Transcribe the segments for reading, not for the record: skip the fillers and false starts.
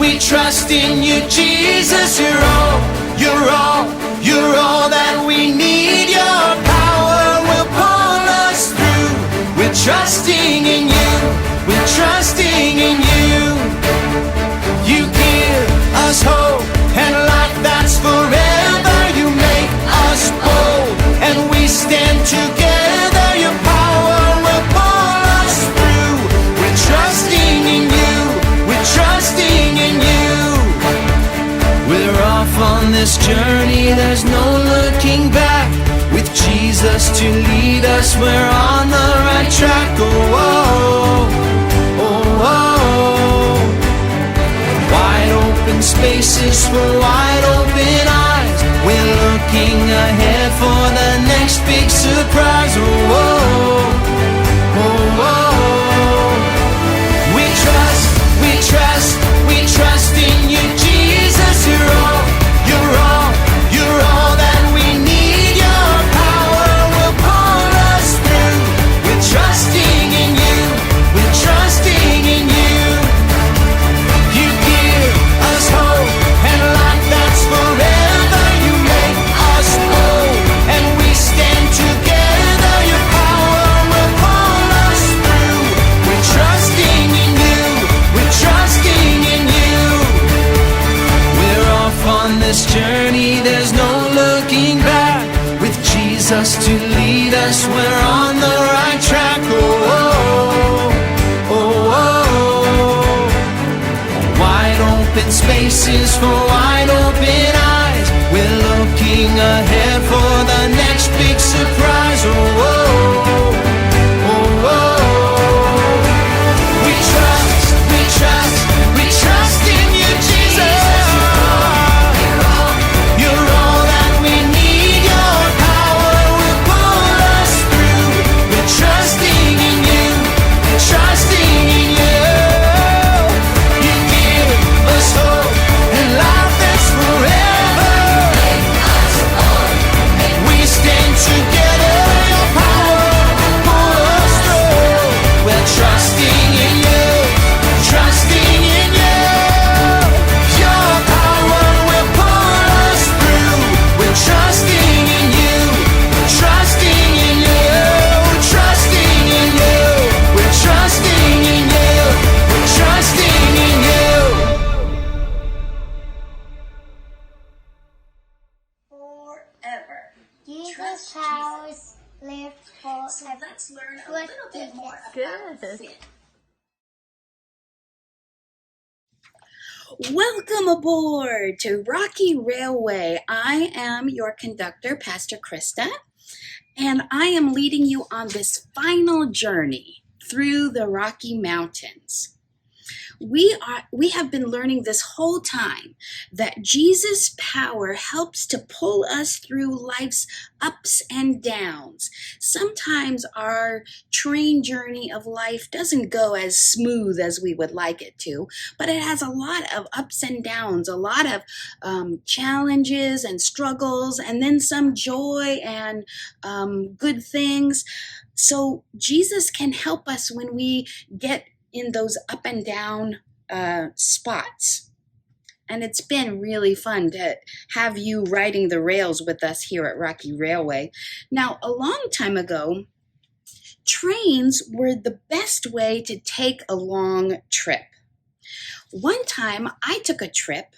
we trust in you, Jesus. You're all, you're all, you're all that we need. Your power will pull us through. We're trusting in you, we're trusting in you. You give us hope and life that's forever. You make us bold and we stand together. Your power will pull us through. We're trusting in you, we're trusting in you. We're off on this journey, there's no looking back. With Jesus to lead us, we're on the right track. Oh, oh, oh, oh. Wide open spaces for wide open eyes. We're looking ahead for the next big surprise. Oh, oh, oh, oh. We trust, we trust, we trust in you, Jesus. You're all, you're all, you're all that we need. Your power will pull us through. We're trusting in you, we're trusting in you. You give us hope and life that's forever. You make us whole and we stand together. Your power will pull us through. We're trusting in you, we're trusting in you. We're off on this journey, there's no looking back. With Jesus to lead us, we're on the right track. Oh, oh, oh, oh. Wide open spaces for wide open eyes. We're looking ahead for the next big surprise. Oh, oh, oh, oh. We trust, we trust, we trust in you, Jesus. You're all that we need. Your power will pull us through. We're trusting in you, we're trusting in you. You give us hope and life that's forever. We stand together. Your power will pull us through. We're trusting in you, trusting in you. Your power will pull us through. We're trusting in you, trusting in you, trusting in you. We're trusting in you, we're trusting in you. Forever. Jesus Trust powers live forever. So let's learn a little bit more about sin. Welcome aboard to Rocky Railway. I am your conductor, Pastor Krista, and I am leading you on this final journey through the Rocky Mountains. We have been learning this whole time that Jesus' power helps to pull us through life's ups and downs. Sometimes our train journey of life doesn't go as smooth as we would like it to, but it has a lot of ups and downs, a lot of challenges and struggles, and then some joy and good things. So Jesus can help us when we get in those up and down spots. And it's been really fun to have you riding the rails with us here at Rocky Railway. Now, a long time ago, trains were the best way to take a long trip. One time, I took a trip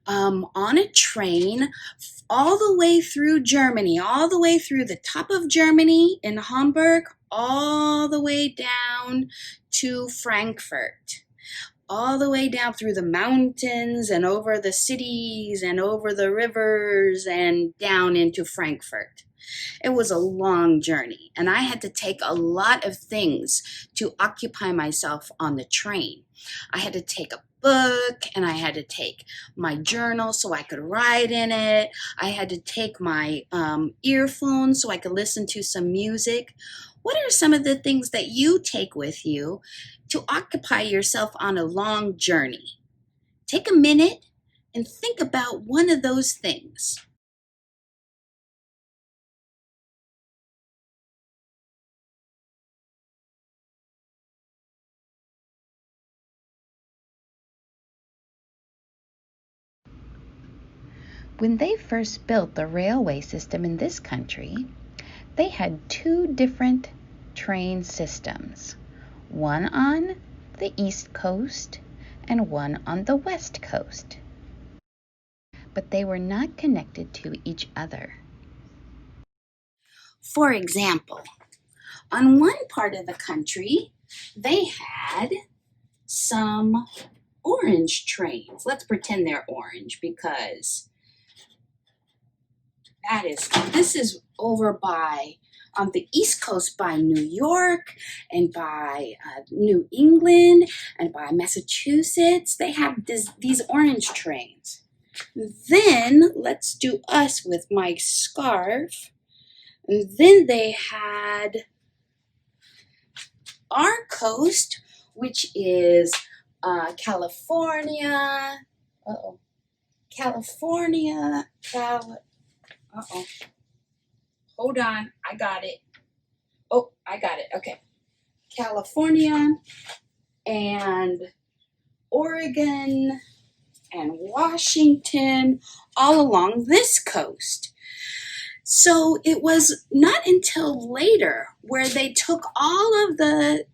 on a train all the way through Germany, all the way through the top of Germany in Hamburg, all the way down to Frankfurt, all the way down through the mountains and over the cities and over the rivers and down into Frankfurt. It was a long journey, and I had to take a lot of things to occupy myself on the train. I had to take a book, and I had to take my journal so I could write in it. I had to take my earphones so I could listen to some music. What are some of the things that you take with you to occupy yourself on a long journey? Take a minute and think about one of those things. When they first built the railway system in this country, they had two different train systems, one on the East Coast and one on the West Coast. But they were not connected to each other. For example, on one part of the country, they had some orange trains. Let's pretend they're orange because this is over by on the East Coast by New York and by New England and by Massachusetts. They have these orange trains. Then let's do us with my scarf. And then they had our coast, which is California. California. Hold on, I got it. Oh, I got it. Okay. California and Oregon and Washington, all along this coast. So it was not until later where they took all of the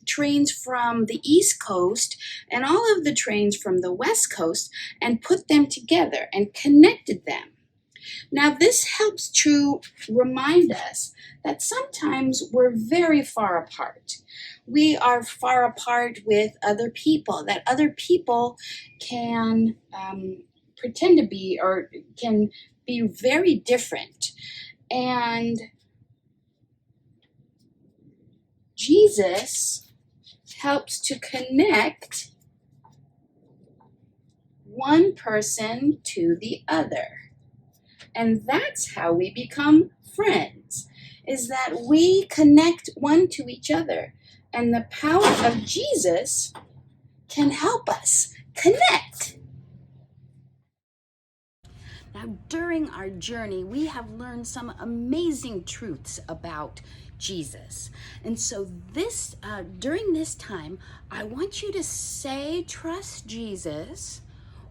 trains from the East Coast and all of the trains from the West Coast and put them together and connected them. Now this helps to remind us that sometimes we're very far apart. We are far apart with other people, that other people can pretend to be or can be very different. And Jesus helps to connect one person to the other. And that's how we become friends, is that we connect one to each other. And the power of Jesus can help us connect. Now, during our journey, we have learned some amazing truths about Jesus. And so during this time, I want you to say, trust Jesus,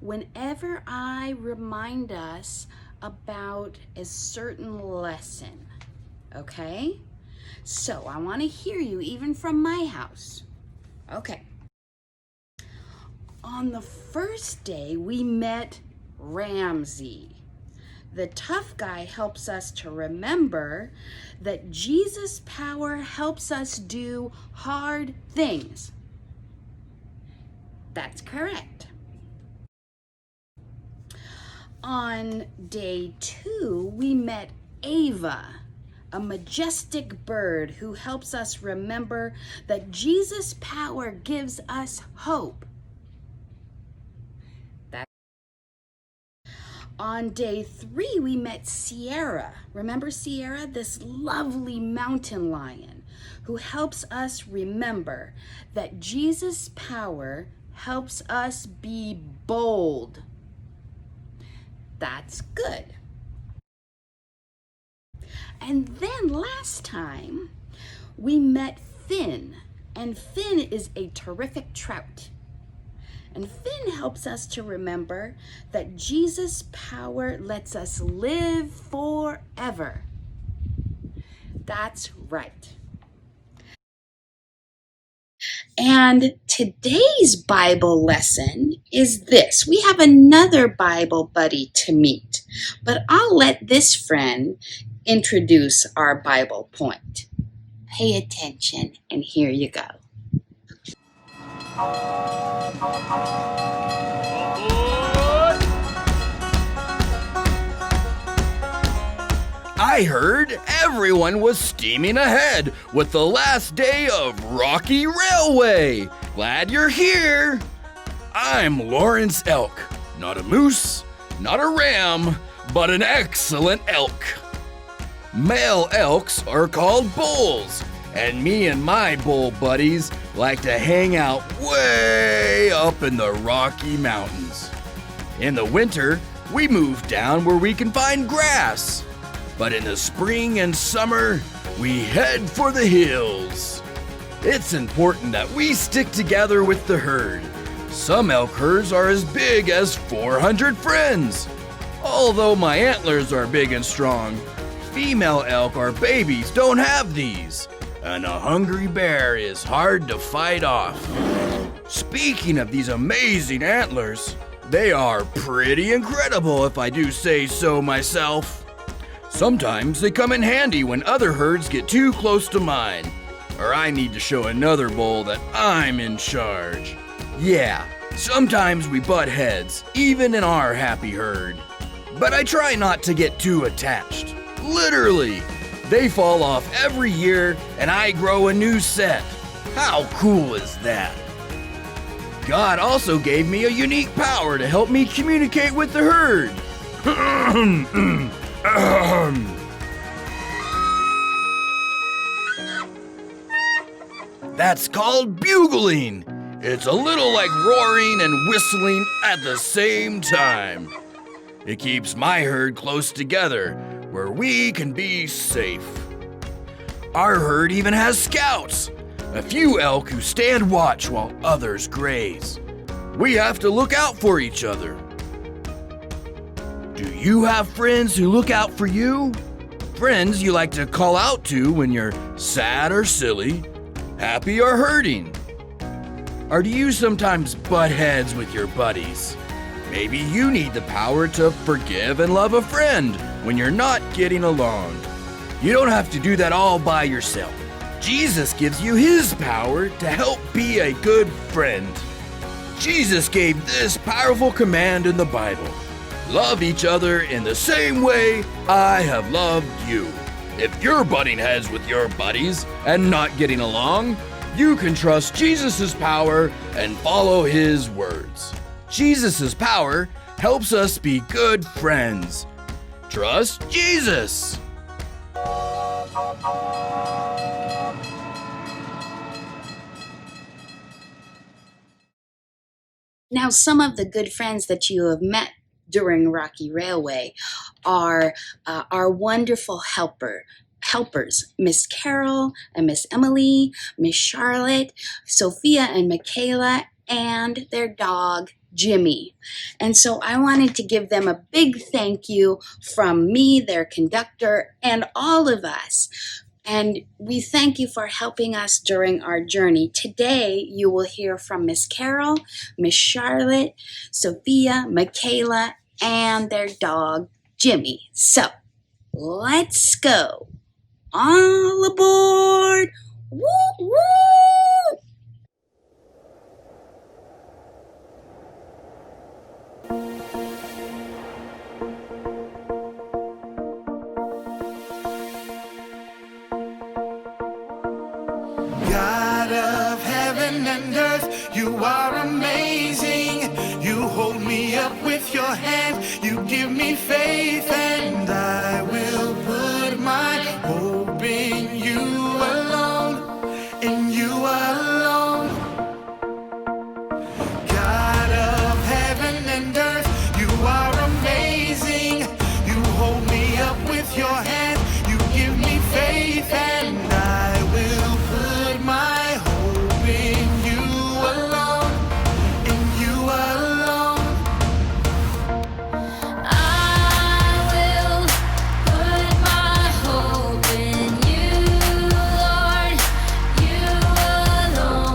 whenever I remind us about a certain lesson, okay? So I want to hear you even from my house. Okay. On the first day, we met Ramsey. The tough guy helps us to remember that Jesus' power helps us do hard things. That's correct. On day 2, we met Ava, a majestic bird who helps us remember that Jesus' power gives us hope. On day 3, we met Sierra. Remember Sierra, this lovely mountain lion who helps us remember that Jesus' power helps us be bold. That's good. And then last time, we met Finn, and Finn is a terrific trout. And Finn helps us to remember that Jesus' power lets us live forever. That's right. And today's Bible lesson is this. We have another Bible buddy to meet, but I'll let this friend introduce our Bible point. Pay attention, and here you go. I heard everyone was steaming ahead with the last day of Rocky Railway. Glad you're here. I'm Lawrence Elk, not a moose, not a ram, but an excellent elk. Male elks are called bulls, and me and my bull buddies like to hang out way up in the Rocky Mountains. In the winter, we move down where we can find grass. But in the spring and summer, we head for the hills. It's important that we stick together with the herd, Some elk herds are as big as 400 friends. Although my antlers are big and strong, female elk or babies don't have these, and a hungry bear is hard to fight off. Speaking of these amazing antlers, they are pretty incredible if I do say so myself. Sometimes they come in handy when other herds get too close to mine, or I need to show another bull that I'm in charge. Yeah, sometimes we butt heads, even in our happy herd. But I try not to get too attached. Literally, they fall off every year and I grow a new set. How cool is that? God also gave me a unique power to help me communicate with the herd. That's called bugling. It's a little like roaring and whistling at the same time. It keeps my herd close together, where we can be safe. Our herd even has scouts, a few elk who stand watch while others graze. We have to look out for each other. Do you have friends who look out for you? Friends you like to call out to when you're sad or silly, happy or hurting? Or do you sometimes butt heads with your buddies? Maybe you need the power to forgive and love a friend when you're not getting along. You don't have to do that all by yourself. Jesus gives you his power to help be a good friend. Jesus gave this powerful command in the Bible. Love each other in the same way I have loved you. If you're butting heads with your buddies and not getting along, you can trust Jesus' power and follow his words. Jesus' power helps us be good friends. Trust Jesus. Now, some of the good friends that you have met during Rocky Railway are our wonderful helpers, Miss Carroll and Miss Emily, Miss Charlotte, Sophia and Mikaela, and their dog, Jimmy. And so I wanted to give them a big thank you from me, their conductor, and all of us. And we thank you for helping us during our journey. Today, you will hear from Miss Carroll, Miss Charlotte, Sophia, Mikaela, and their dog, Jimmy. So, let's go. All aboard! Woo, woo! God of heaven and earth, you are amazing. You hold me up with your hand, you give me faith, and I will put my hope in you alone, in you alone. God of heaven and earth, you are amazing. You hold me up with your hand, you give me faith, and I will put my hope in you alone, in you alone. I will put my hope in you, Lord, you alone.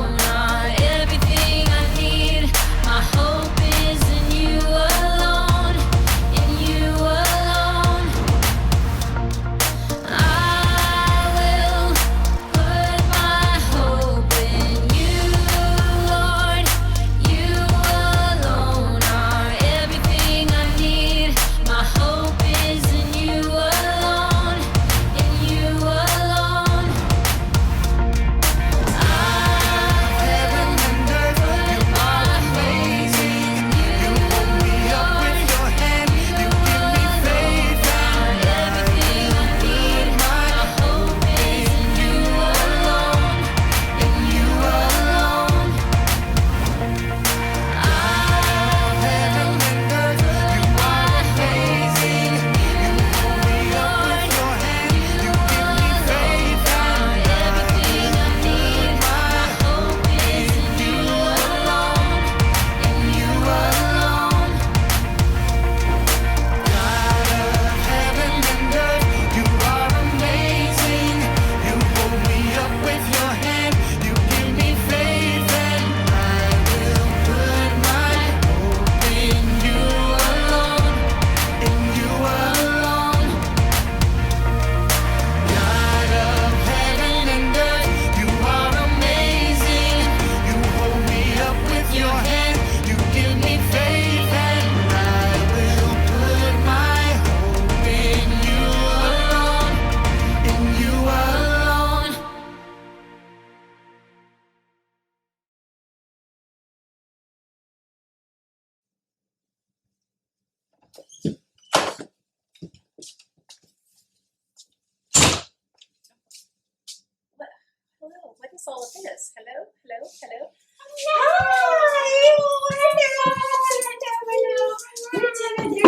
what's all of this? Hello, hello, hello.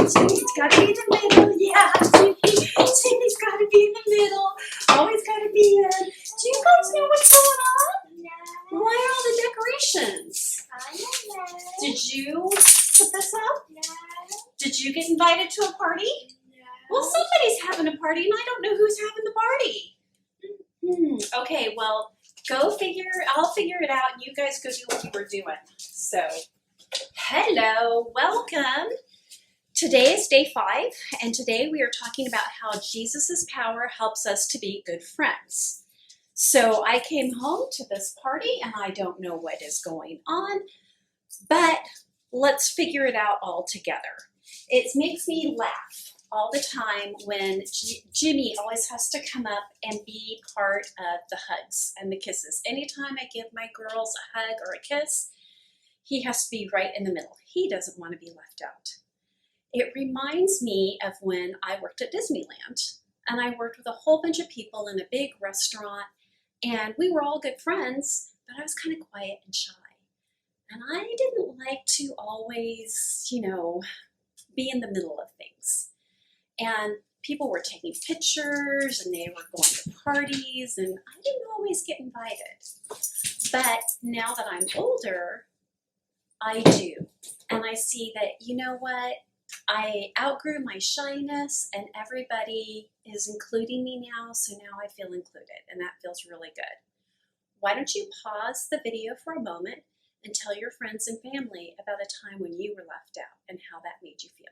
Jimmy's got to be in the middle. Yeah, Jimmy's got to be in the middle. Always got to be in. Do you guys know what's going on? No. Why are all the decorations? I don't know. Did you put this up? No. Did you get invited to a party? No. Well, somebody's having a party, and I don't know who's having the party. Okay, well, I'll figure it out, and you guys go do what you were doing. So, hello, welcome. Today is day 5, and today we are talking about how Jesus' power helps us to be good friends. So I came home to this party, and I don't know what is going on, but let's figure it out all together. It makes me laugh all the time when Jimmy always has to come up and be part of the hugs and the kisses. Anytime I give my girls a hug or a kiss, he has to be right in the middle. He doesn't want to be left out. It reminds me of when I worked at Disneyland, and I worked with a whole bunch of people in a big restaurant, and we were all good friends, but I was kind of quiet and shy. And I didn't like to always, be in the middle of things. And people were taking pictures, and they were going to parties, and I didn't always get invited. But now that I'm older, I do. And I see that, you know what? I outgrew my shyness, and everybody is including me now, so now I feel included, and that feels really good. Why don't you pause the video for a moment and tell your friends and family about a time when you were left out and how that made you feel.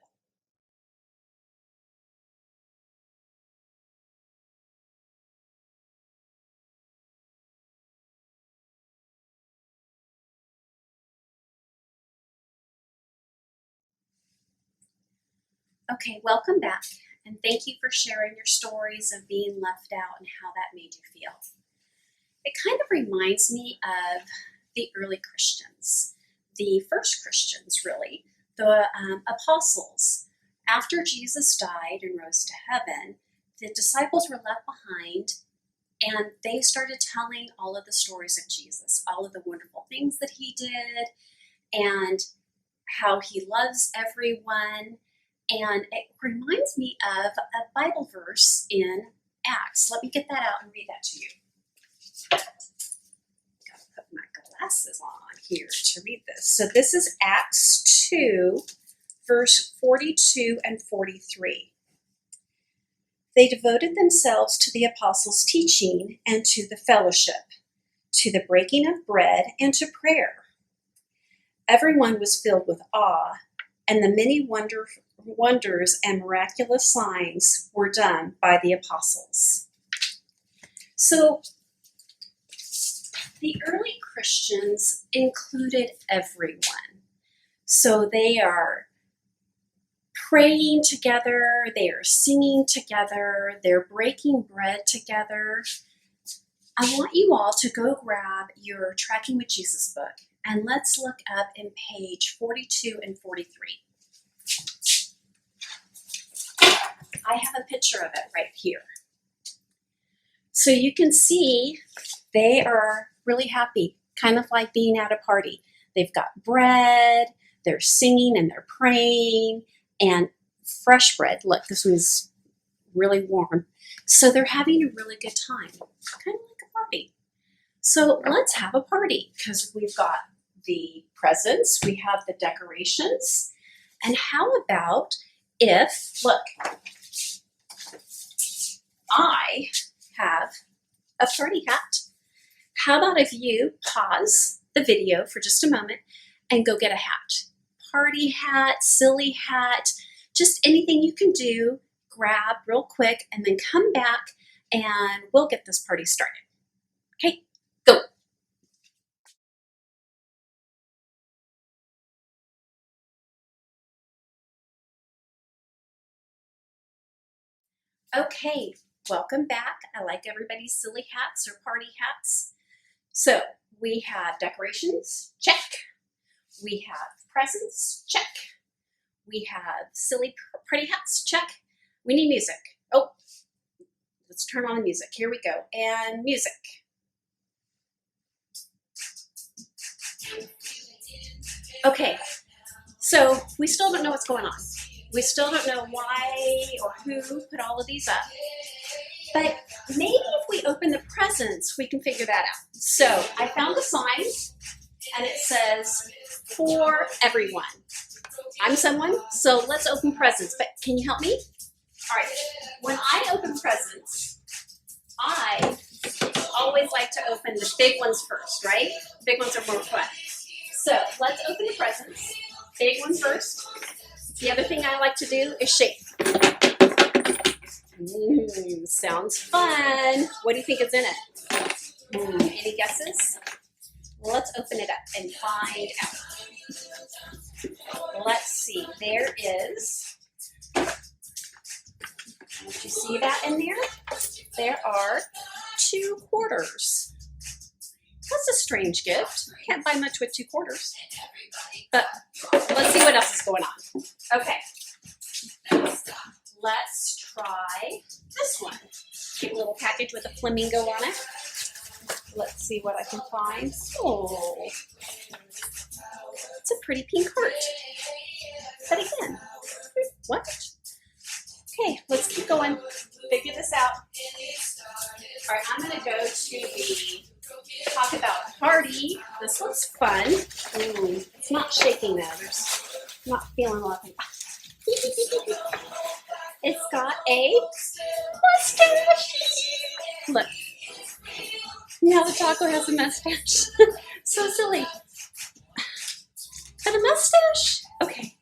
Okay, welcome back, and thank you for sharing your stories of being left out and how that made you feel. It kind of reminds me of the early Christians, the first Christians, really, the apostles. After Jesus died and rose to heaven, the disciples were left behind, and they started telling all of the stories of Jesus, all of the wonderful things that he did, and how he loves everyone. And it reminds me of a Bible verse in Acts. Let me get that out and read that to you. Gotta put my glasses on here to read this. So this is Acts 2, verse 42 and 43. They devoted themselves to the apostles' teaching and to the fellowship, to the breaking of bread and to prayer. Everyone was filled with awe, and the many wonders and miraculous signs were done by the apostles. So the early Christians included everyone. So they are praying together, they are singing together, they're breaking bread together. I want you all to go grab your Tracking with Jesus book, and let's look up in page 42 and 43. I have a picture of it right here. So you can see they are really happy, kind of like being at a party. They've got bread, they're singing and they're praying, and fresh bread. Look, this one's really warm. So they're having a really good time, kind of like a party. So let's have a party, because we've got the presents, we have the decorations, and how about if, look, I have a party hat. How about if you pause the video for just a moment and go get a hat? Party hat, silly hat, just anything you can do, grab real quick, and then come back and we'll get this party started. Okay, go. Okay, welcome back. I like everybody's silly hats or party hats. So we have decorations, check. We have presents, check. We have silly pretty hats, check. We need music. Oh, let's turn on the music. Here we go. And music. Okay, so we still don't know what's going on. We still don't know why or who put all of these up. But maybe if we open the presents, we can figure that out. So I found a sign, and it says, for everyone. I'm someone, so let's open presents. But can you help me? All right, when I open presents, I always like to open the big ones first, right? Big ones are more fun. So let's open the presents. Big one first. The other thing I like to do is shake. Sounds fun. What do you think is in it? Any guesses? Let's open it up and find out. Let's see. There is. Did you see that in there? There are 2 quarters. That's a strange gift. Can't buy much with 2 quarters. But let's see what else is going on. Okay. Let's try this one. Cute little package with a flamingo on it. Let's see what I can find. Oh, it's a pretty pink heart. But again, what? Okay, let's keep going. Figure this out. All right, I'm going to go to the talk about party. This looks fun. It's not shaking though. I'm not feeling a lot of It's got a mustache. Look. Now the taco has a mustache. So silly. Got a mustache. Okay.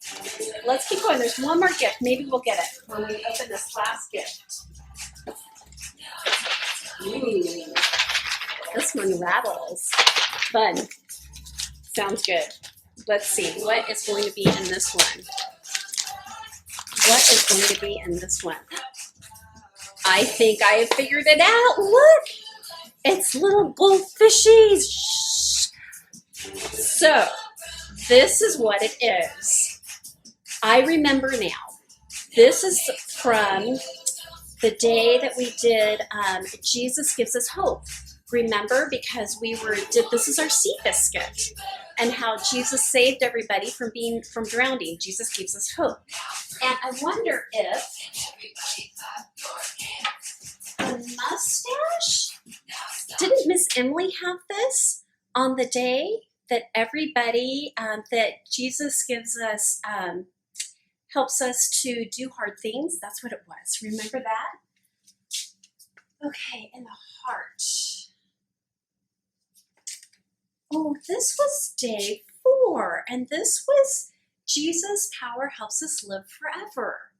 Let's keep going. There's one more gift. Maybe we'll get it when we open this last gift. Ooh. This one rattles. Fun. Sounds good. Let's see. What is going to be in this one? What is going to be in this one? I think I have figured it out. Look! It's little goldfishies. Shh. So, this is what it is. I remember now. This is from the day that we did Jesus Gives Us Hope. Remember, because this is our sea biscuit, and how Jesus saved everybody from drowning. Jesus gives us hope. And I wonder if the mustache, didn't Miss Emily have this on the day that everybody, that Jesus gives us, helps us to do hard things? That's what it was. Remember that? Okay, and the heart. Oh, this was day 4, and this was Jesus' power helps us live forever.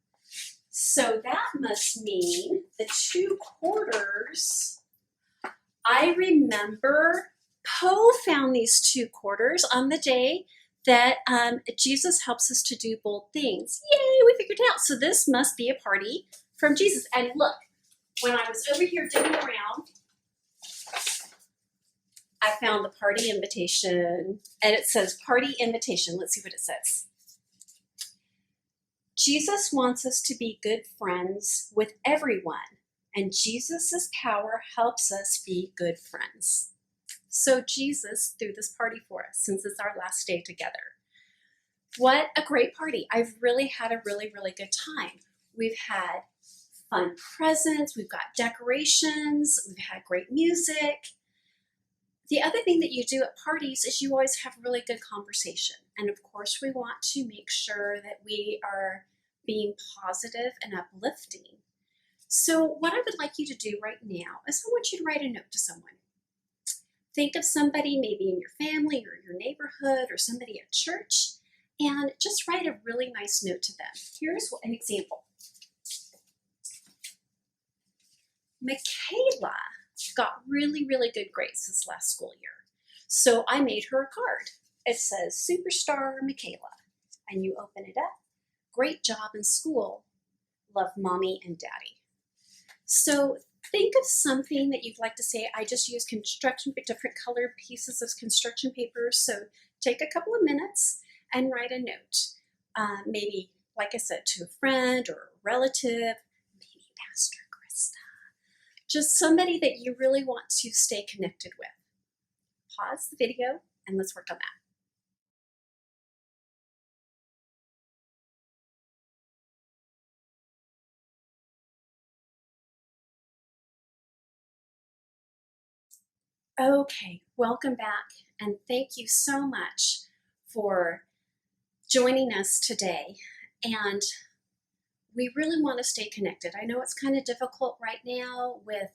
So that must mean the 2 quarters. I remember Poe found these 2 quarters on the day that Jesus helps us to do bold things. Yay, we figured it out. So this must be a party from Jesus. And look, when I was over here digging around, I found the party invitation, and it says party invitation. Let's see what it says. Jesus wants us to be good friends with everyone, and Jesus' power helps us be good friends. So Jesus threw this party for us since it's our last day together. What a great party. I've really had a really, really good time. We've had fun presents, we've got decorations, we've had great music. The other thing that you do at parties is you always have really good conversation. And of course, we want to make sure that we are being positive and uplifting. So what I would like you to do right now is I want you to write a note to someone. Think of somebody maybe in your family or your neighborhood or somebody at church, and just write a really nice note to them. Here's an example. Mikaela got really, really good grades this last school year. So I made her a card. It says, Superstar Mikaela. And you open it up. Great job in school. Love mommy and daddy. So think of something that you'd like to say. I just use different colored pieces of construction paper. So take a couple of minutes and write a note. Maybe, like I said, to a friend or a relative, maybe Pastor Krista. Just somebody that you really want to stay connected with. Pause the video and let's work on that. Okay, welcome back, and thank you so much for joining us today. And we really want to stay connected. I know it's kind of difficult right now with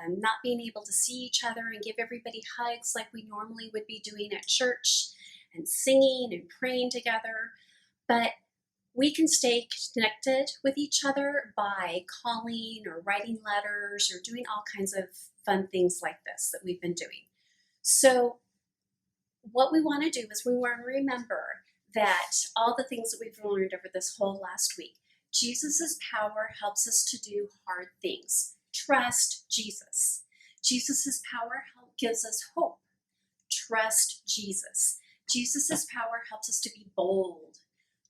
not being able to see each other and give everybody hugs like we normally would be doing at church and singing and praying together, but we can stay connected with each other by calling or writing letters or doing all kinds of fun things like this that we've been doing. So what we want to do is we want to remember that all the things that we've learned over this whole last week, Jesus' power helps us to do hard things. Trust Jesus. Jesus' power gives us hope. Trust Jesus. Jesus' power helps us to be bold.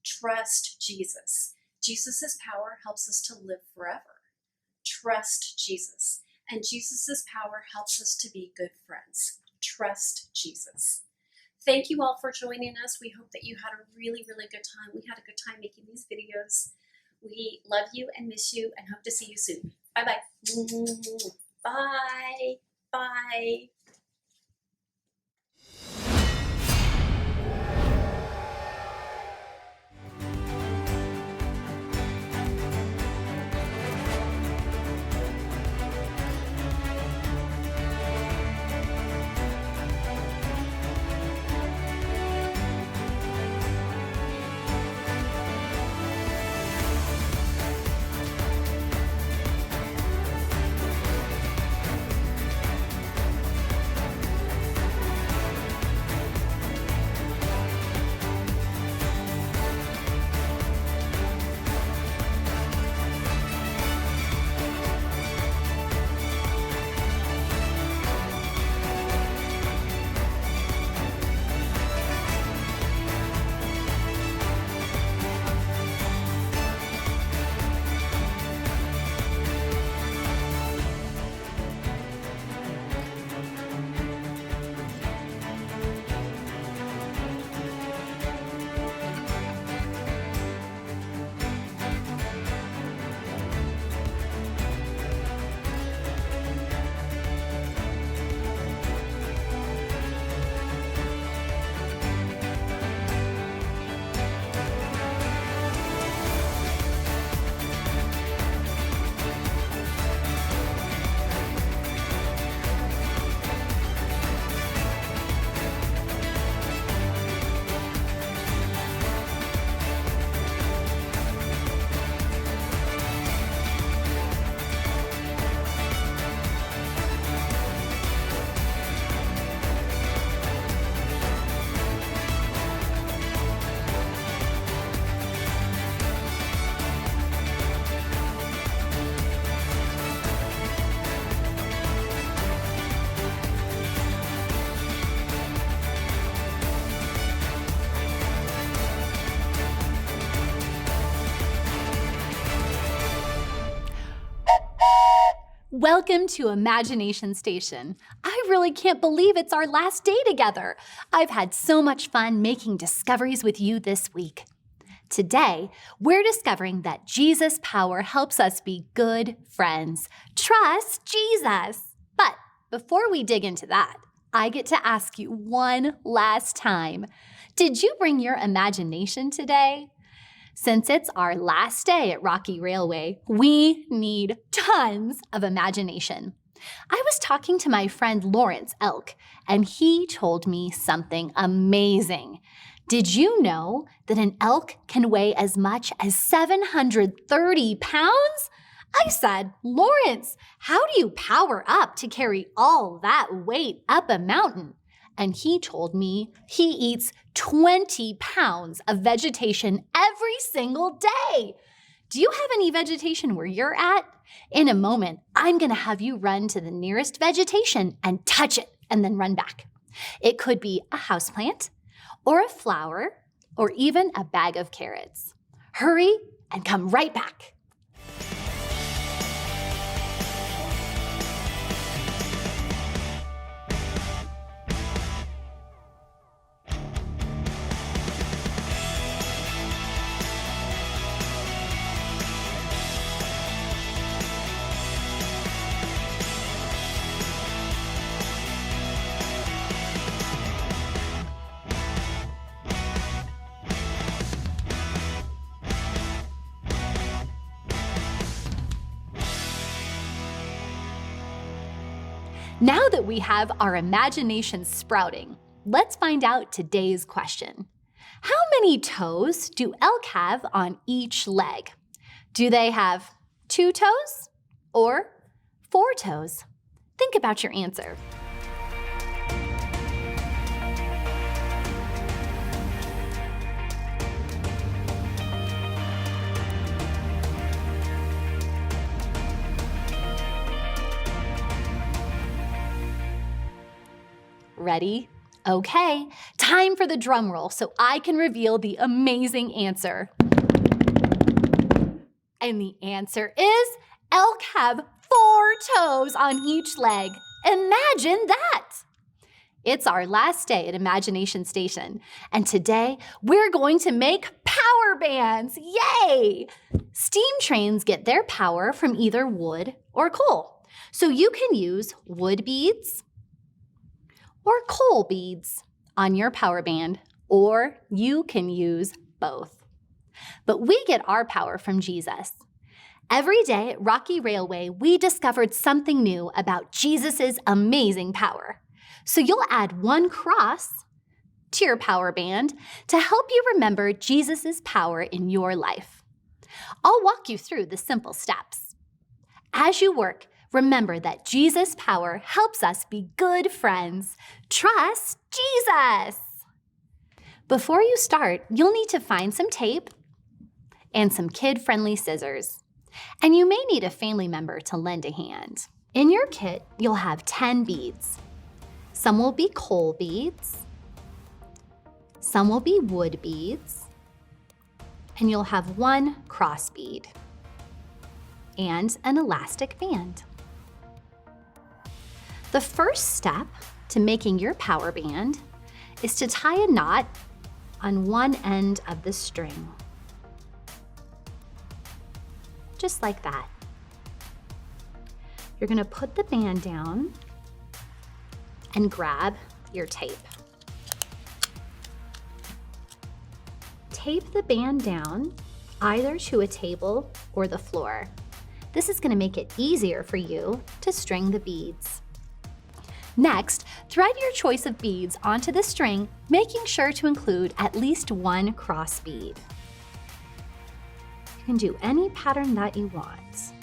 Trust Jesus. Jesus' power helps us to live forever. Trust Jesus. And Jesus' power helps us to be good friends. Trust Jesus. Thank you all for joining us. We hope that you had a really, really good time. We had a good time making these videos. We love you and miss you and hope to see you soon. Bye-bye. Bye. Bye. Welcome to Imagination Station. I really can't believe it's our last day together. I've had so much fun making discoveries with you this week. Today, we're discovering that Jesus' power helps us be good friends. Trust Jesus. But before we dig into that, I get to ask you one last time. Did you bring your imagination today? Since it's our last day at Rocky Railway, we need tons of imagination. I was talking to my friend Lawrence Elk, and he told me something amazing. Did you know that an elk can weigh as much as 730 pounds? I said, Lawrence, how do you power up to carry all that weight up a mountain? And he told me he eats 20 pounds of vegetation every single day. Do you have any vegetation where you're at? In a moment, I'm going to have you run to the nearest vegetation and touch it and then run back. It could be a houseplant or a flower or even a bag of carrots. Hurry and come right back. Now that we have our imagination sprouting, let's find out today's question. How many toes do elk have on each leg? Do they have 2 toes or 4 toes? Think about your answer. Ready? Okay, time for the drum roll so I can reveal the amazing answer. And the answer is elk have 4 toes on each leg. Imagine that! It's our last day at Imagination Station, and today we're going to make power bands. Yay! Steam trains get their power from either wood or coal. So you can use wood beads or coal beads on your power band, or you can use both. But we get our power from Jesus. Every day at Rocky Railway, we discovered something new about Jesus' amazing power. So you'll add 1 cross to your power band to help you remember Jesus' power in your life. I'll walk you through the simple steps. As you work, remember that Jesus' power helps us be good friends. Trust Jesus. Before you start, you'll need to find some tape and some kid-friendly scissors. And you may need a family member to lend a hand. In your kit, you'll have 10 beads. Some will be coal beads, some will be wood beads, and you'll have 1 cross bead and an elastic band. The first step to making your power band is to tie a knot on one end of the string. Just like that. You're going to put the band down and grab your tape. Tape the band down either to a table or the floor. This is going to make it easier for you to string the beads. Next, thread your choice of beads onto the string, making sure to include at least 1 cross bead. You can do any pattern that you want.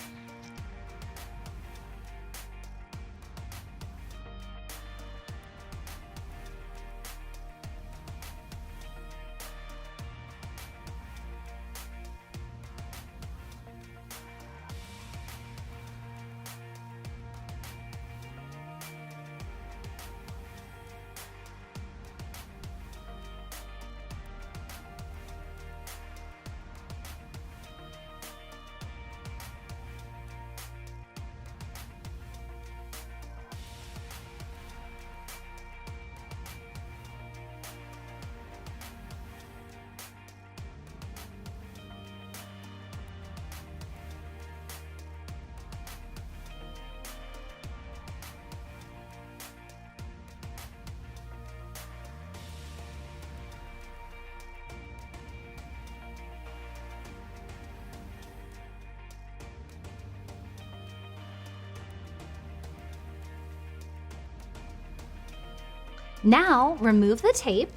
Now, remove the tape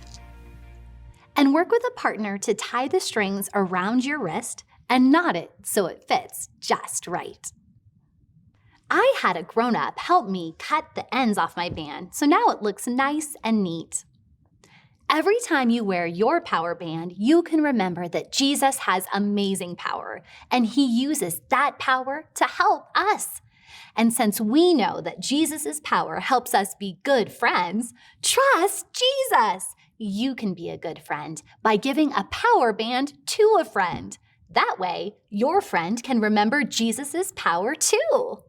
and work with a partner to tie the strings around your wrist and knot it so it fits just right. I had a grown-up help me cut the ends off my band, so now it looks nice and neat. Every time you wear your power band, you can remember that Jesus has amazing power, and he uses that power to help us. And since we know that Jesus' power helps us be good friends, trust Jesus. You can be a good friend by giving a power band to a friend. That way, your friend can remember Jesus' power too.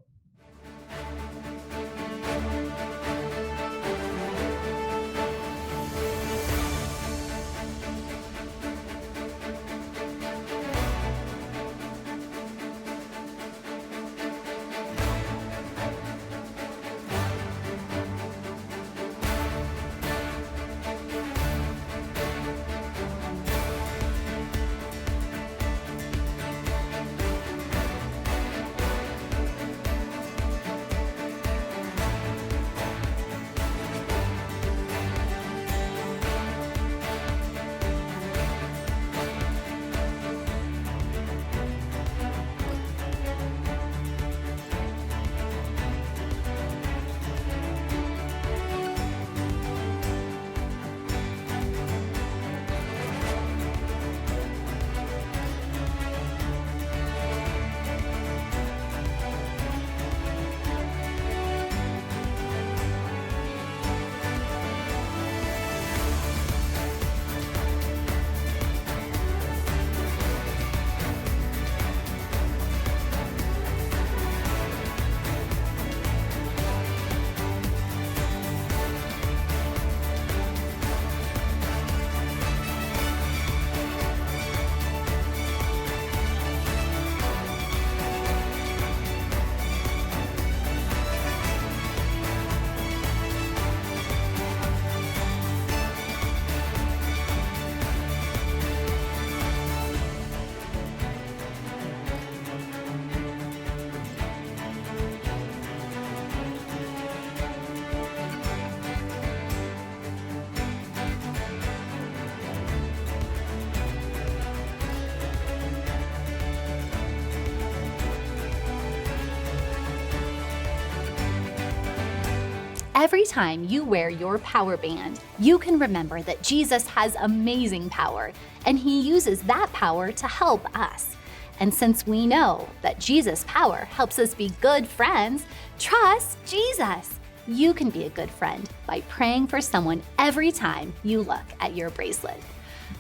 every time you wear your power band, you can remember that Jesus has amazing power, and he uses that power to help us. And since we know that Jesus' power helps us be good friends, trust Jesus. You can be a good friend by praying for someone every time you look at your bracelet.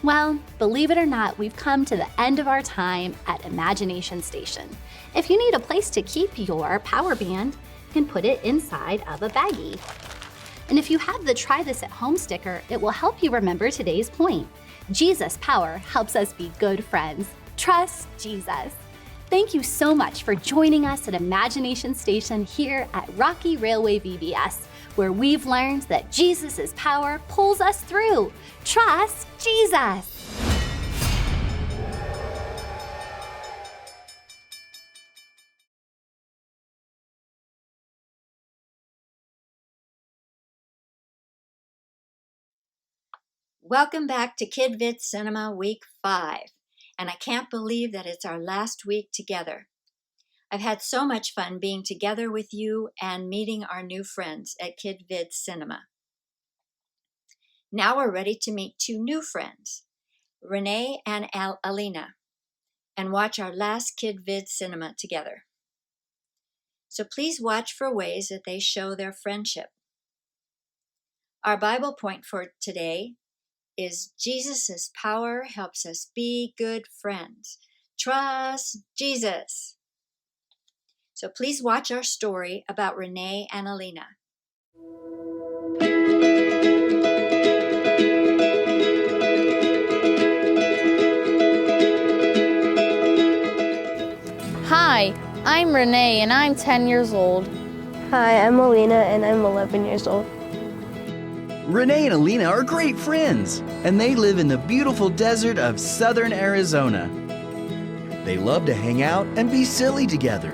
Well, believe it or not, we've come to the end of our time at Imagination Station. If you need a place to keep your power band, you can put it inside of a baggie. And if you have the Try This at Home sticker, it will help you remember today's point. Jesus' power helps us be good friends. Trust Jesus. Thank you so much for joining us at Imagination Station here at Rocky Railway VBS, where we've learned that Jesus' power pulls us through. Trust Jesus. Welcome back to KidVid Cinema Week 5, and I can't believe that it's our last week together. I've had so much fun being together with you and meeting our new friends at KidVid Cinema. Now we're ready to meet two new friends, Renee and Alina, and watch our last KidVid Cinema together. So please watch for ways that they show their friendship. Our Bible point for today is Jesus' power helps us be good friends. Trust Jesus. So please watch our story about Renee and Alina. Hi, I'm Renee and I'm 10 years old. Hi, I'm Alina and I'm 11 years old. Renee and Alina are great friends, and they live in the beautiful desert of southern Arizona. They love to hang out and be silly together.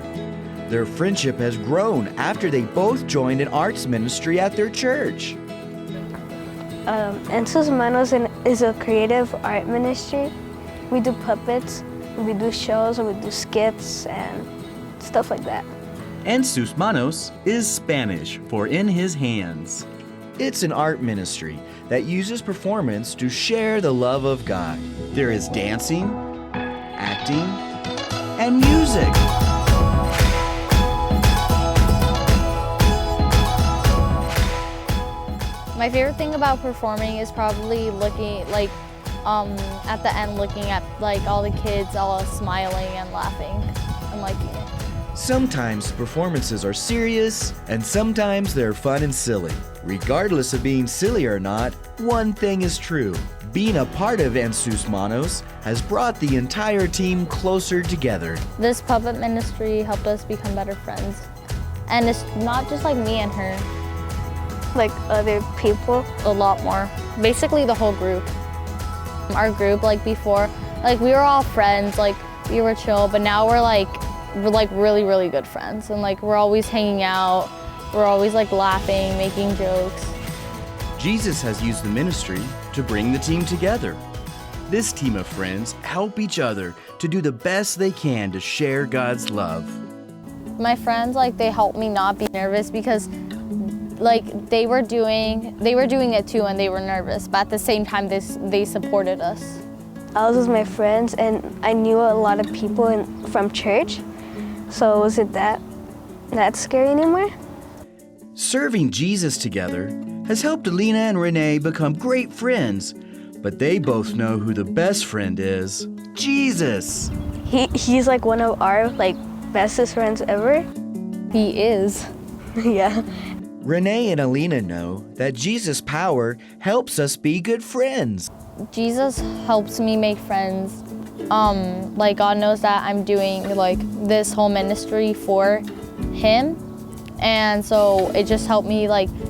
Their friendship has grown after they both joined an arts ministry at their church. Ensus Manos is a creative art ministry. We do puppets, we do shows, and we do skits and stuff like that. En sus manos is Spanish for in his hands. It's an art ministry that uses performance to share the love of God. There is dancing, acting, and music. My favorite thing about performing is probably looking at the end, looking at all the kids all smiling and laughing and liking it. Sometimes performances are serious, and sometimes they're fun and silly. Regardless of being silly or not, one thing is true. Being a part of En sus Manos has brought the entire team closer together. This puppet ministry helped us become better friends. And it's not just me and her. Like other people? A lot more. Basically the whole group. Our group, before, we were all friends, we were chill, but now we're really, really good friends. And we're always hanging out. We're always laughing, making jokes. Jesus has used the ministry to bring the team together. This team of friends help each other to do the best they can to share God's love. My friends, they helped me not be nervous because they were doing it too and they were nervous, but at the same time they supported us. I was with my friends and I knew a lot of people from church, so wasn't that scary anymore? Serving Jesus together has helped Alina and Renee become great friends, but they both know who the best friend is, Jesus. He's one of our bestest friends ever. He is. Yeah. Renee and Alina know that Jesus' power helps us be good friends. Jesus helps me make friends. God knows that I'm doing this whole ministry for him. And so it just helped me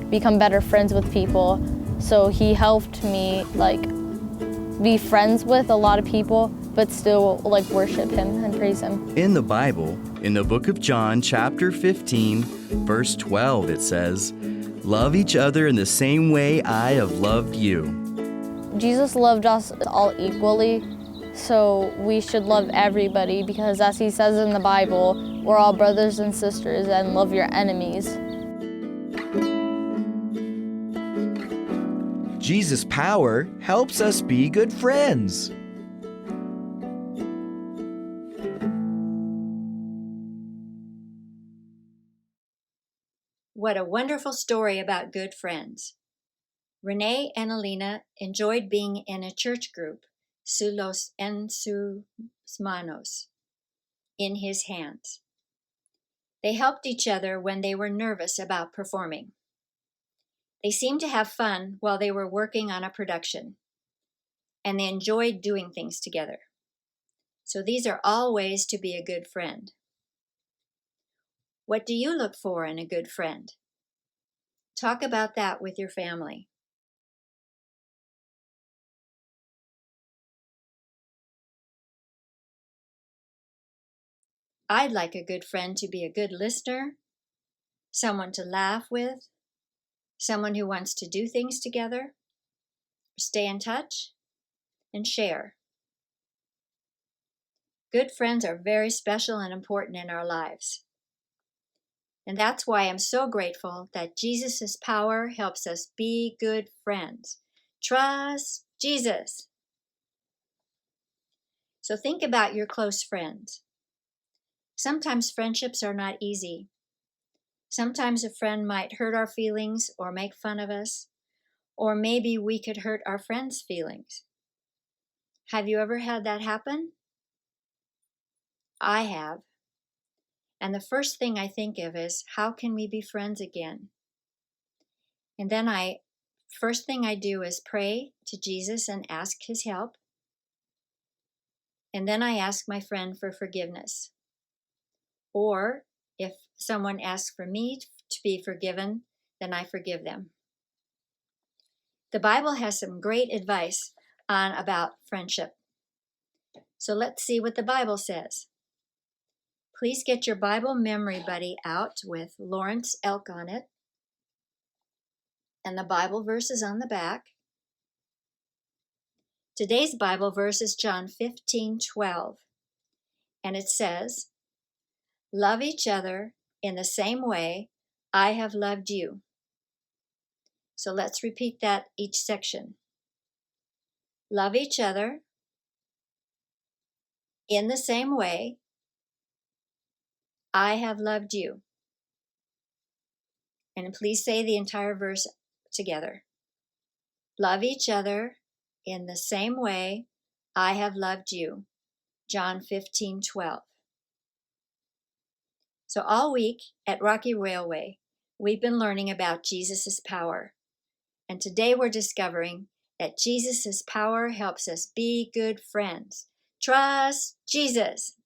become better friends with people. So he helped me be friends with a lot of people, but still worship him and praise him. In the Bible, in the book of John, chapter 15, verse 12, it says, "Love each other in the same way I have loved you." Jesus loved us all equally, so we should love everybody because as he says in the Bible, we're all brothers and sisters and love your enemies. Jesus' power helps us be good friends. What a wonderful story about good friends. Renee and Alina enjoyed being in a church group, Sulos en sus manos, in his hands. They helped each other when they were nervous about performing. They seemed to have fun while they were working on a production, and they enjoyed doing things together. So these are all ways to be a good friend. What do you look for in a good friend? Talk about that with your family. I'd like a good friend to be a good listener, someone to laugh with, someone who wants to do things together, stay in touch, and share. Good friends are very special and important in our lives. And that's why I'm so grateful that Jesus' power helps us be good friends. Trust Jesus. So think about your close friends. Sometimes friendships are not easy. Sometimes a friend might hurt our feelings or make fun of us, or maybe we could hurt our friends' feelings. Have you ever had that happen? I have. And the first thing I think of is, how can we be friends again? And then first thing I do is pray to Jesus and ask his help. And then I ask my friend for forgiveness. Or if someone asks for me to be forgiven, then I forgive them. The Bible has some great advice about friendship. So let's see what the Bible says. Please get your Bible memory buddy out with Lawrence Elk on it. And the Bible verse is on the back. Today's Bible verse is John 15:12. And it says, "Love each other in the same way I have loved you." So let's repeat that each section. Love each other in the same way I have loved you. And please say the entire verse together. Love each other in the same way I have loved you. John 15:12. So all week at Rocky Railway, we've been learning about Jesus' power. And today we're discovering that Jesus' power helps us be good friends. Trust Jesus.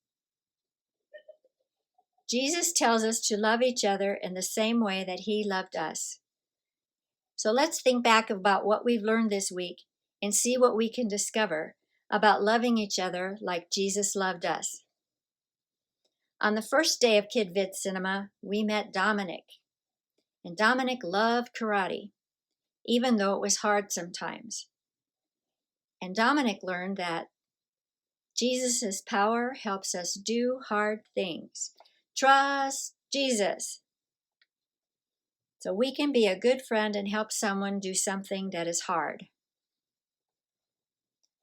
Jesus tells us to love each other in the same way that he loved us. So let's think back about what we've learned this week and see what we can discover about loving each other like Jesus loved us. On the first day of Kid Vid Cinema, we met Dominic. And Dominic loved karate, even though it was hard sometimes. And Dominic learned that Jesus' power helps us do hard things. Trust Jesus. So we can be a good friend and help someone do something that is hard.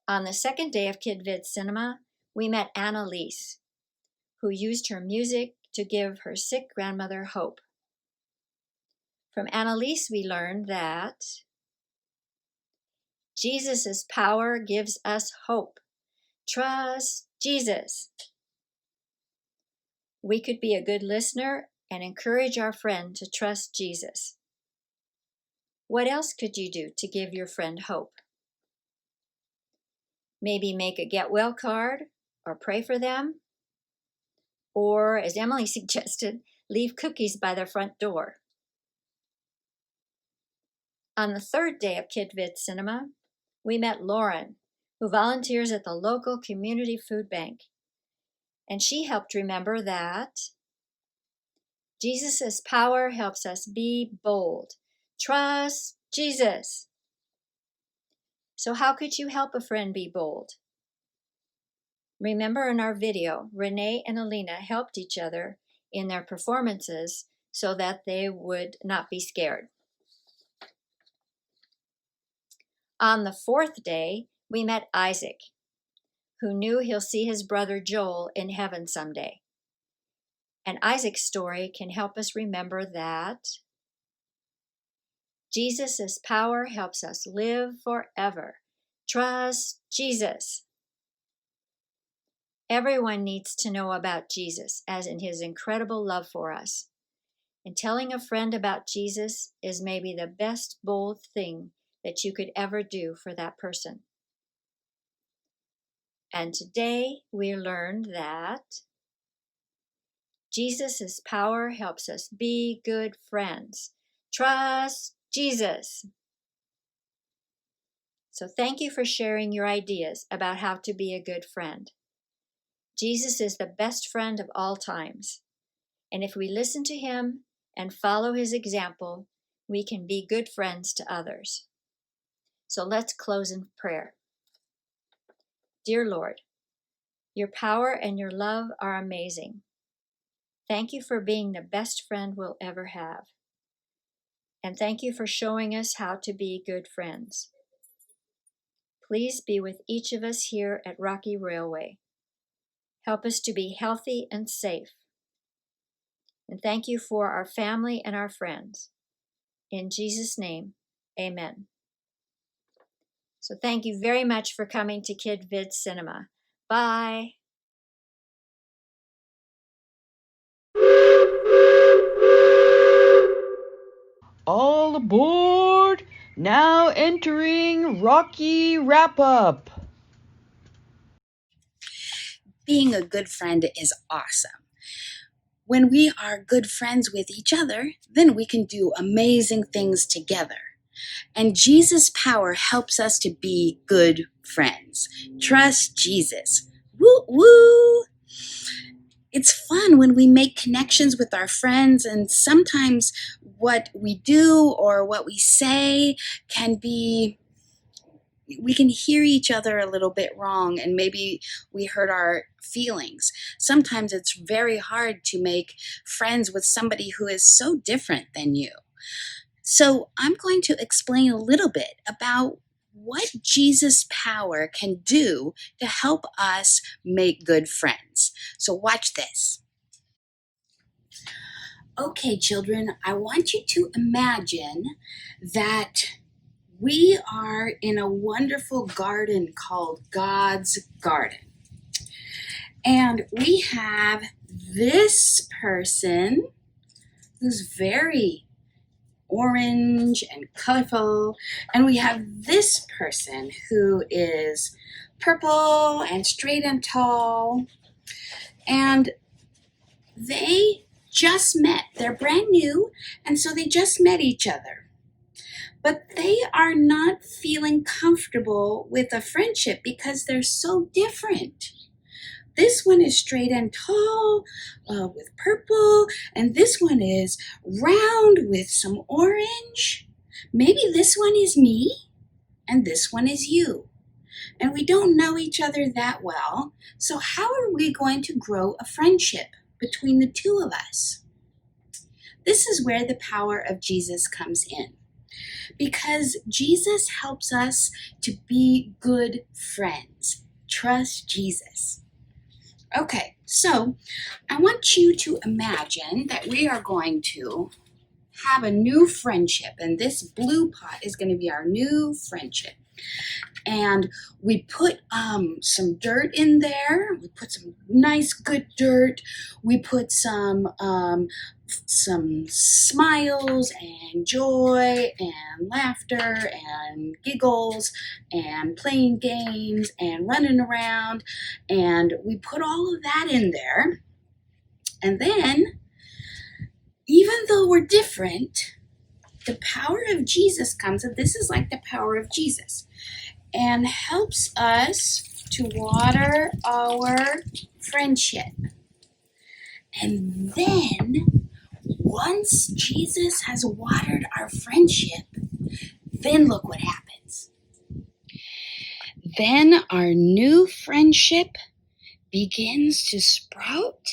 On the second day of Kid Vid Cinema, we met Annalise, who used her music to give her sick grandmother hope. From Annalise, we learned that Jesus' power gives us hope. Trust Jesus. We could be a good listener and encourage our friend to trust Jesus. What else could you do to give your friend hope? Maybe make a get well card or pray for them. Or, as Emily suggested, leave cookies by their front door. On the third day of Kid Vid Cinema, we met Lauren, who volunteers at the local community food bank. And she helped remember that Jesus' power helps us be bold. Trust Jesus. So how could you help a friend be bold? Remember in our video, Renee and Alina helped each other in their performances so that they would not be scared. On the fourth day, we met Isaac, who knew he'll see his brother Joel in heaven someday. And Isaac's story can help us remember that Jesus' power helps us live forever. Trust Jesus. Everyone needs to know about Jesus, as in his incredible love for us. And telling a friend about Jesus is maybe the best bold thing that you could ever do for that person. And today we learned that Jesus' power helps us be good friends. Trust Jesus. So thank you for sharing your ideas about how to be a good friend. Jesus is the best friend of all times. And if we listen to him and follow his example, we can be good friends to others. So let's close in prayer. Dear Lord, your power and your love are amazing. Thank you for being the best friend we'll ever have. And thank you for showing us how to be good friends. Please be with each of us here at Rocky Railway. Help us to be healthy and safe. And thank you for our family and our friends. In Jesus' name, amen. So thank you very much for coming to Kid Vid Cinema. Bye. All aboard! Now entering Rocky Wrap-Up. Being a good friend is awesome. When we are good friends with each other, then we can do amazing things together. And Jesus' power helps us to be good friends. Trust Jesus. Woo woo! It's fun when we make connections with our friends, and sometimes what we do or what we say can be, we can hear each other a little bit wrong, and maybe we hurt our feelings. Sometimes it's very hard to make friends with somebody who is so different than you. So I'm going to explain a little bit about what Jesus' power can do to help us make good friends. So watch this. Okay, children, I want you to imagine that we are in a wonderful garden called God's Garden. And we have this person who's very orange and colorful. And we have this person who is purple and straight and tall. And they just met. They're brand new, and so they just met each other. But they are not feeling comfortable with a friendship because they're so different. This one is straight and tall with purple, and this one is round with some orange. Maybe this one is me, and this one is you. And we don't know each other that well, so how are we going to grow a friendship between the two of us? This is where the power of Jesus comes in, because Jesus helps us to be good friends. Trust Jesus. Okay, so I want you to imagine that we are going to have a new friendship, and this blue pot is going to be our new friendship. And we put some dirt in there. We put some nice, good dirt. We put some smiles and joy and laughter and giggles and playing games and running around. And we put all of that in there. And then, even though we're different, the power of Jesus comes, and this is like the power of Jesus, and helps us to water our friendship. And then, once Jesus has watered our friendship, then look what happens. Then our new friendship begins to sprout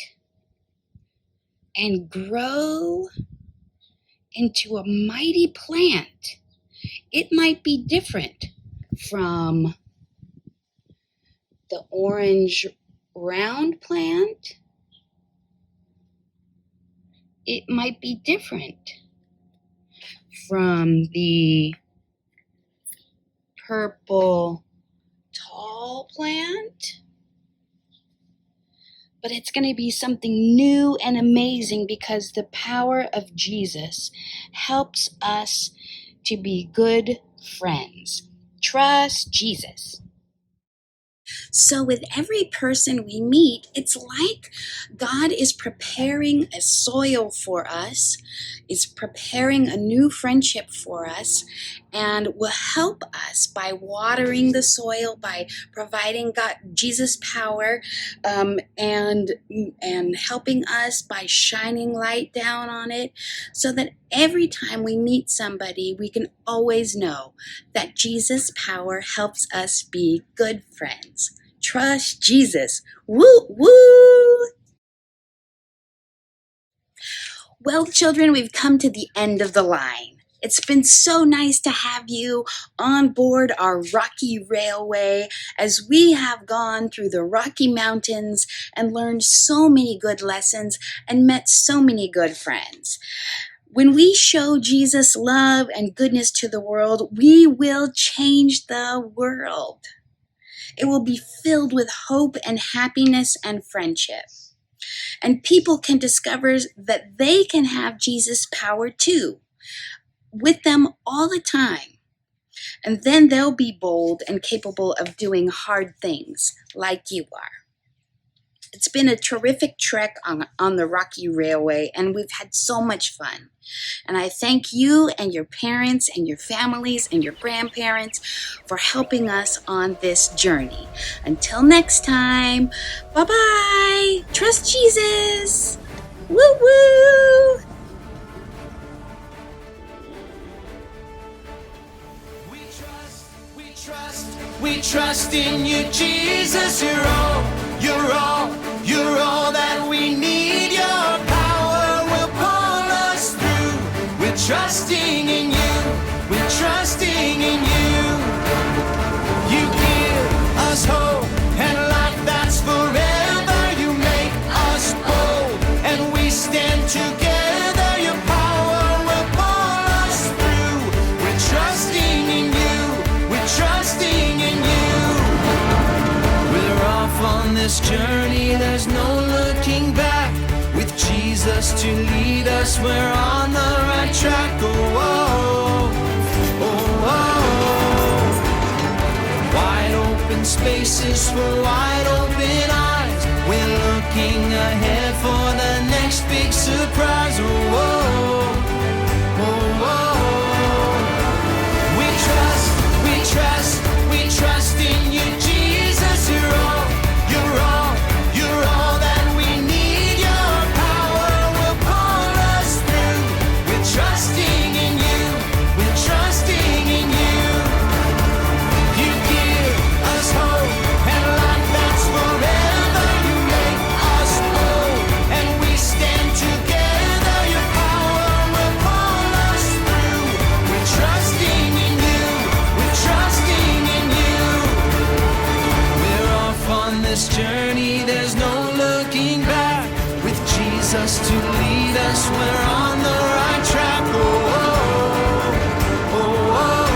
and grow into a mighty plant. It might be different, from the orange round plant, it might be different from the purple tall plant. But it's going to be something new and amazing because the power of Jesus helps us to be good friends. Trust Jesus. So with every person we meet, it's like God is preparing a soil for us, is preparing a new friendship for us, and will help us by watering the soil, by providing God, Jesus' power, and helping us by shining light down on it, so that every time we meet somebody, we can always know that Jesus' power helps us be good friends. Trust Jesus. Woo, woo! Well, children, we've come to the end of the line. It's been so nice to have you on board our Rocky Railway as we have gone through the Rocky Mountains and learned so many good lessons and met so many good friends. When we show Jesus' love and goodness to the world, we will change the world. It will be filled with hope and happiness and friendship. And people can discover that they can have Jesus' power too, with them all the time. And then they'll be bold and capable of doing hard things like you are. It's been a terrific trek on the Rocky Railway, and we've had so much fun. And I thank you and your parents and your families and your grandparents for helping us on this journey. Until next time, bye-bye. Trust Jesus. Woo-woo. We trust in you, Jesus. You're all that we need. Your power will pull us through. We're trusting in you. We're trusting in you. You give us hope and life that's forever. You make us bold and we stand together. Your power will pull us through. We're trusting in you. We're trusting in you. We're off on this journey, there's no looking back. With Jesus to lead us, we're on the right track. Oh, oh, oh, oh. Wide open spaces for wide open eyes. We're looking ahead for the next big surprise. Oh, oh, oh, oh. We trust in you, Jesus. You're all that we need. Your power will pull us through. We're trusting in you. We're trusting in you. You give us hope and life that's forever. You make us bold and we stand together. Your power will pull us through. We're trusting in you. We're trusting in you. We're off on this journey, there's no looking back. With Jesus to lead us, we're on the right track. Oh, oh, oh, oh.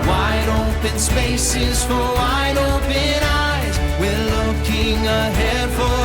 Wide open spaces for wide open eyes. We're looking ahead for